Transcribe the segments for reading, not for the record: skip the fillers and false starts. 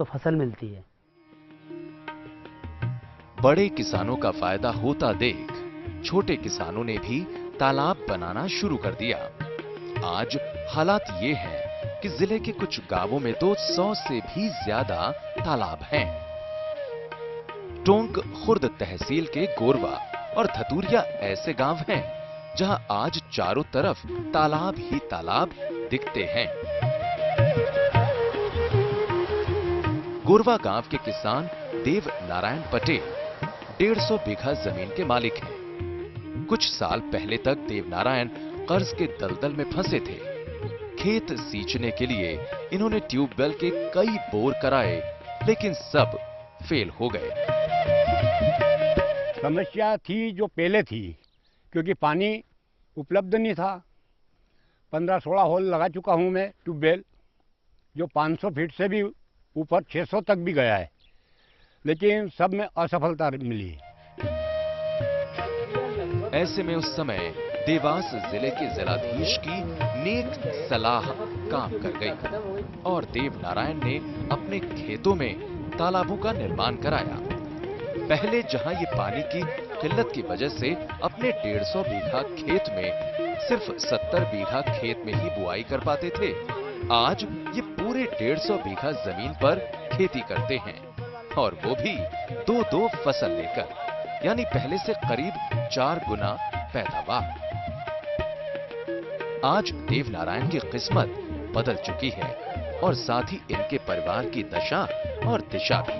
तो फसल मिलती है। बड़े किसानों का फायदा होता देख छोटे किसानों ने भी तालाब बनाना शुरू कर दिया। आज हालात ये हैं कि जिले के कुछ गांवों में तो 100 से भी ज्यादा तालाब हैं। टोंक खुर्द तहसील के गोरवा और धतूरिया ऐसे गांव हैं जहां आज चारों तरफ तालाब ही तालाब दिखते हैं। गोरवा गांव के किसान देव नारायण पटेल 150 बीघा जमीन के मालिक हैं। कुछ साल पहले तक देव नारायण कर्ज के दलदल में फंसे थे। खेत सींचने के लिए इन्होंने ट्यूबवेल के कई बोर कराए, लेकिन सब फेल हो गए। समस्या थी जो पहले थी, क्योंकि पानी उपलब्ध नहीं था। 15-16 होल लगा चुका हूं मैं ट्यूबवेल, जो 500 फीट से भी ऊपर 600 तक भी गया है, लेकिन सब में असफलता मिली। ऐसे में उस समय देवास जिले के जिलाधीश की नेक सलाह काम कर गई और देव नारायण ने अपने खेतों में तालाबों का निर्माण कराया। पहले जहां ये पानी की किल्लत की वजह से अपने 150 बीघा खेत में सिर्फ 70 बीघा खेत में ही बुआई कर पाते थे, आज ये पूरे 150 बीघा जमीन पर खेती करते हैं, और वो भी 2-2 फसल लेकर, यानी पहले से करीब 4 गुना पैदावार। आज देव नारायण की किस्मत बदल चुकी है और साथ ही इनके परिवार की दशा और दिशा भी।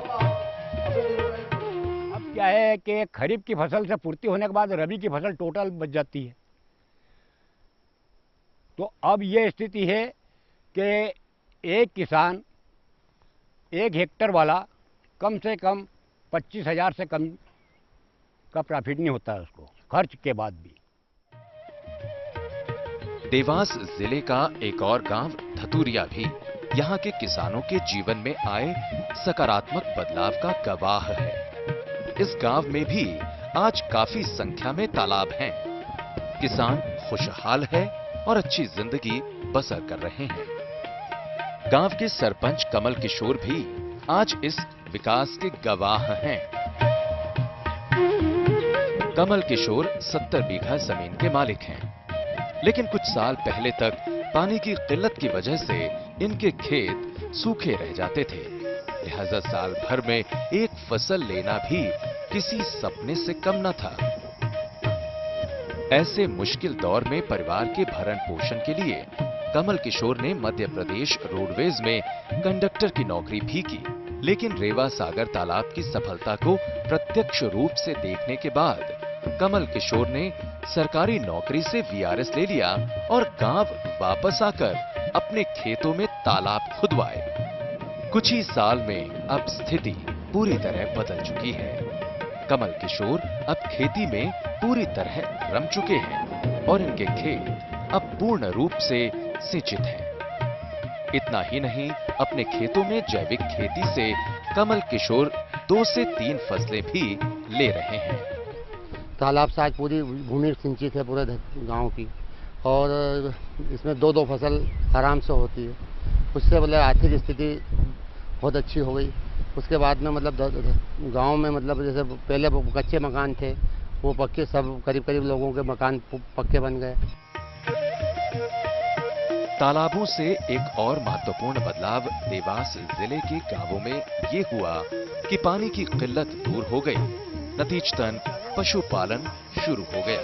अब क्या है कि खरीफ की फसल से पूर्ति होने के बाद रबी की फसल टोटल बच जाती है। तो अब ये स्थिति है कि एक किसान 1 हेक्टर वाला कम से कम 25,000 से कम का प्रॉफिट नहीं होता है उसको, खर्च के बाद भी। देवास जिले का एक और गांव धतूरिया भी यहां के किसानों के जीवन में आए सकारात्मक बदलाव का गवाह है। इस गांव में भी आज काफी संख्या में तालाब हैं। किसान खुशहाल है और अच्छी जिंदगी बसर कर रहे हैं। गांव के सरपंच कमल किशोर भी आज इस विकास के गवाह हैं। कमल किशोर 70 बीघा जमीन के मालिक हैं, लेकिन कुछ साल पहले तक पानी की किल्लत की वजह से इनके खेत सूखे रह जाते थे। लिहाजा साल भर में एक फसल लेना भी किसी सपने से कम न था। ऐसे मुश्किल दौर में परिवार के भरण पोषण के लिए कमल किशोर ने मध्य प्रदेश रोडवेज में कंडक्टर की नौकरी भी की, लेकिन रेवा सागर तालाब की सफलता को प्रत्यक्ष रूप से देखने के बाद कमल किशोर ने सरकारी नौकरी से वीआरएस ले लिया और गांव वापस आकर अपने खेतों में तालाब खुदवाए। कुछ ही साल में अब स्थिति पूरी तरह बदल चुकी है। कमल किशोर अब खेती में पूरी तरह रम चुके हैं और इनके खेत अब पूर्ण रूप से सिंचित हैं। इतना ही नहीं, अपने खेतों में जैविक खेती से कमल किशोर 2 से 3 फसलें भी ले रहे हैं। तालाब से आज पूरी भूमि सिंचित है पूरे गांव की, और इसमें 2-2 फसल आराम से होती है। उससे मतलब आर्थिक स्थिति बहुत अच्छी हो गई। उसके बाद में मतलब गांव में मतलब जैसे पहले कच्चे मकान थे, वो पक्के, सब करीब लोगों के मकान पक्के बन गए। तालाबों से एक और महत्वपूर्ण बदलाव देवास जिले के गांवों में ये हुआ कि पानी की किल्लत दूर हो गई। नतीजतन पशुपालन शुरू हो गया,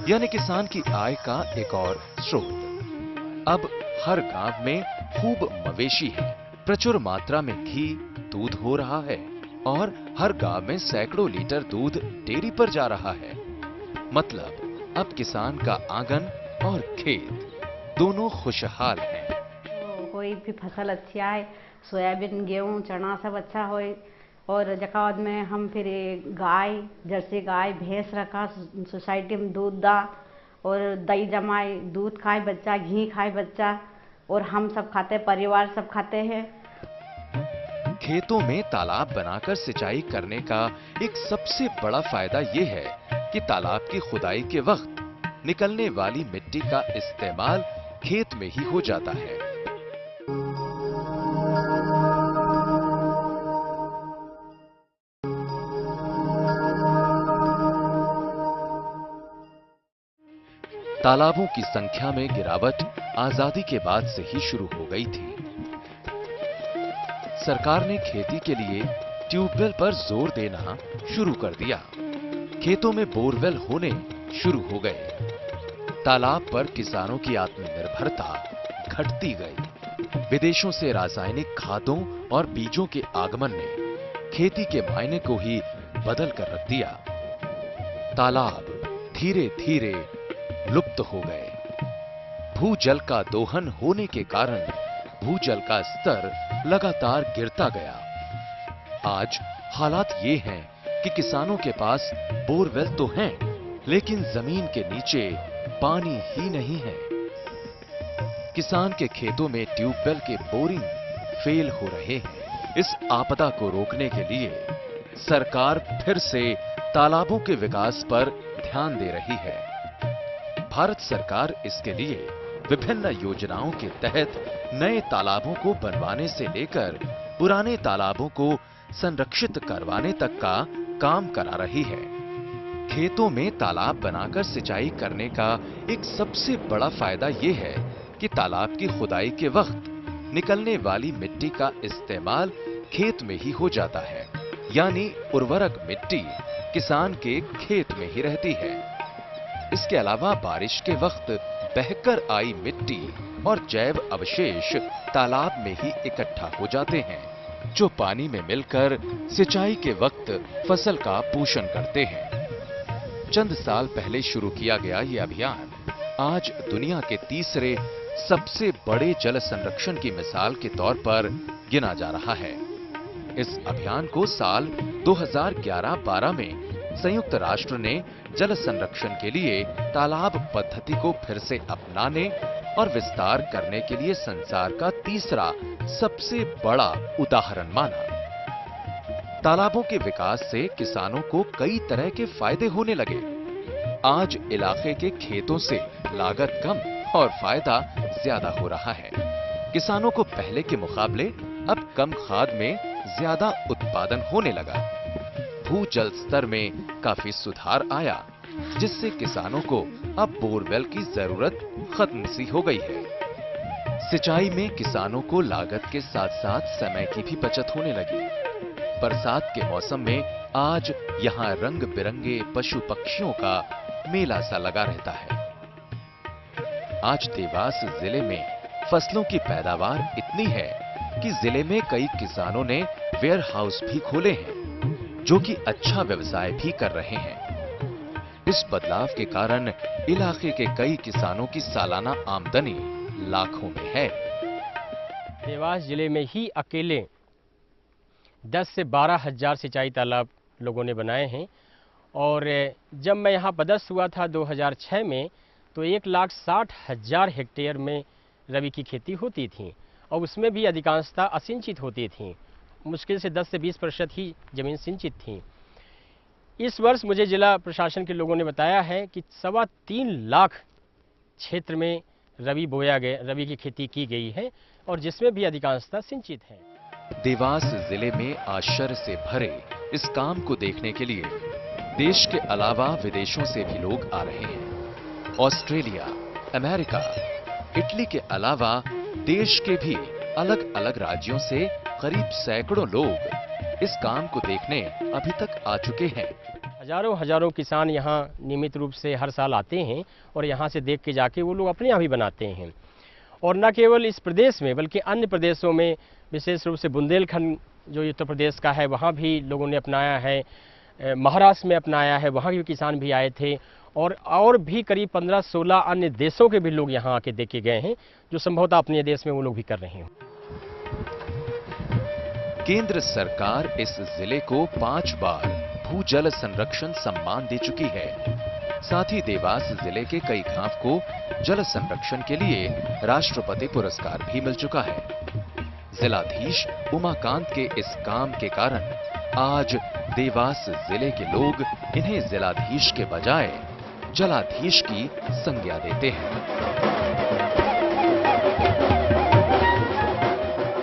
यानी किसान की आय का एक और स्रोत। अब हर गांव में खूब मवेशी है, प्रचुर मात्रा में घी, दूध हो रहा है और हर गांव में सैकड़ों लीटर दूध डेयरी पर जा रहा है। मतलब अब किसान का आंगन और खेत दोनों खुशहाल हैं। कोई भी फसल अच्छी आए, सोयाबीन, गेहूं, चना सब अच्छा होए। और जकावत में हम फिर गाय, जर्सी गाय, भैंस रखा, सोसाइटी में दूध दा और दही जमाए, दूध खाए बच्चा, घी खाए बच्चा, और हम सब खाते, परिवार सब खाते हैं। खेतों में तालाब बनाकर सिंचाई करने का एक सबसे बड़ा फायदा ये है कि तालाब की खुदाई के वक्त निकलने वाली मिट्टी का इस्तेमाल खेत में ही हो जाता है। तालाबों की संख्या में गिरावट आजादी के बाद से ही शुरू हो गई थी। सरकार ने खेती के लिए ट्यूबवेल पर जोर देना शुरू कर दिया। खेतों में बोरवेल होने शुरू हो गए। तालाब पर किसानों की आत्मनिर्भरता घटती गई। विदेशों से रासायनिक खादों और बीजों के आगमन ने खेती के मायने को ही बदल कर रख दिया। तालाब धीरे धीरे लुप्त हो गए। भूजल का दोहन होने के कारण भूजल का स्तर लगातार गिरता गया। आज हालात ये हैं कि किसानों के पास बोरवेल तो हैं, लेकिन जमीन के नीचे पानी ही नहीं है। किसान के खेतों में ट्यूबवेल के बोरिंग फेल हो रहे हैं। इस आपदा को रोकने के लिए सरकार फिर से तालाबों के विकास पर ध्यान दे रही है। भारत सरकार इसके लिए विभिन्न योजनाओं के तहत नए तालाबों को बनवाने से लेकर पुराने तालाबों को संरक्षित करवाने तक का काम करा रही है। खेतों में तालाब बनाकर सिंचाई करने का एक सबसे बड़ा फायदा यह है कि तालाब की खुदाई के वक्त निकलने वाली मिट्टी का इस्तेमाल खेत में ही हो जाता है, यानी उर्वरक मिट्टी किसान के खेत में ही रहती है। इसके अलावा बारिश के वक्त बहकर आई मिट्टी और जैव अवशेष तालाब में ही इकट्ठा हो जाते हैं, जो पानी में मिलकर सिंचाई के वक्त फसल का पोषण करते हैं। चंद साल पहले शुरू किया गया ये अभियान आज दुनिया के तीसरे सबसे बड़े जल संरक्षण की मिसाल के तौर पर गिना जा रहा है। इस अभियान को साल 2011-12 में संयुक्त राष्ट्र ने जल संरक्षण के लिए तालाब पद्धति को फिर से अपनाने और विस्तार करने के लिए संसार का तीसरा सबसे बड़ा उदाहरण माना। तालाबों के विकास से किसानों को कई तरह के फायदे होने लगे। आज इलाके के खेतों से लागत कम और फायदा ज्यादा हो रहा है। किसानों को पहले के मुकाबले अब कम खाद में ज्यादा उत्पादन होने लगा। भूजल स्तर में काफी सुधार आया, जिससे किसानों को अब बोरवेल की जरूरत खत्म सी हो गई है। सिंचाई में किसानों को लागत के साथ साथ समय की भी बचत होने लगी। बरसात के मौसम में आज यहाँ रंग बिरंगे पशु पक्षियों का मेला सा लगा रहता है। आज देवास जिले में फसलों की पैदावार इतनी है कि जिले में कई किसानों ने वेयर हाउस भी खोले हैं, जो कि अच्छा व्यवसाय भी कर रहे हैं। इस बदलाव के कारण इलाके के कई किसानों की सालाना आमदनी लाखों में है। देवास जिले में ही अकेले 10 से 12 हजार सिंचाई तालाब लोगों ने बनाए हैं और जब मैं यहाँ पदस्थ हुआ था 2006 में तो 1,60,000 हेक्टेयर में रबी की खेती होती थी और उसमें भी अधिकांशतः असिंचित होती थी। मुश्किल से 10 से 20% ही जमीन सिंचित थी। इस वर्ष मुझे जिला प्रशासन के लोगों ने बताया है कि 3.25 लाख क्षेत्र में रबी की खेती की गई है और जिसमें भी अधिकांशतः सिंचित है। देवास जिले में आश्चर्य से भरे इस काम को देखने के लिए देश के अलावा विदेशों से भी लोग आ रहे हैं। ऑस्ट्रेलिया, अमेरिका, इटली के अलावा देश के भी अलग अलग राज्यों से करीब सैकड़ों लोग इस काम को देखने अभी तक आ चुके हैं। हजारों किसान यहाँ नियमित रूप से हर साल आते हैं और यहाँ से देख के जाके वो लोग अपने यहाँ भी बनाते हैं। और न केवल इस प्रदेश में बल्कि अन्य प्रदेशों में, विशेष रूप से बुंदेलखंड जो उत्तर प्रदेश का है, वहाँ भी लोगों ने अपनाया है, महाराष्ट्र में अपनाया है, वहाँ के किसान भी आए थे और भी करीब 15-16 अन्य देशों के भी लोग यहाँ आके देखे गए हैं, जो संभवतः अपने देश में वो लोग भी कर रहे हैं। केंद्र सरकार इस जिले को 5 बार भूजल संरक्षण सम्मान दे चुकी है। साथ ही देवास जिले के कई गांव को जल संरक्षण के लिए राष्ट्रपति पुरस्कार भी मिल चुका है। जिलाधीश उमाकांत के इस काम के कारण आज देवास जिले के लोग इन्हें जिलाधीश के बजाय जलाधीश की संज्ञा देते हैं।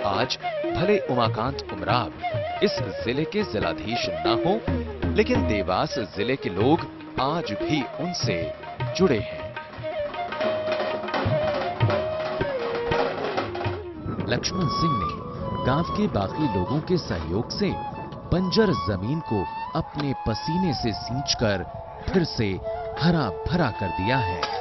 आज भले उमाकांत उमराव इस जिले के जिलाधीश न हो, लेकिन देवास जिले के लोग आज भी उनसे जुड़े हैं। लक्ष्मण सिंह ने गांव के बाकी लोगों के सहयोग से बंजर जमीन को अपने पसीने से सींचकर फिर से हरा भरा कर दिया है।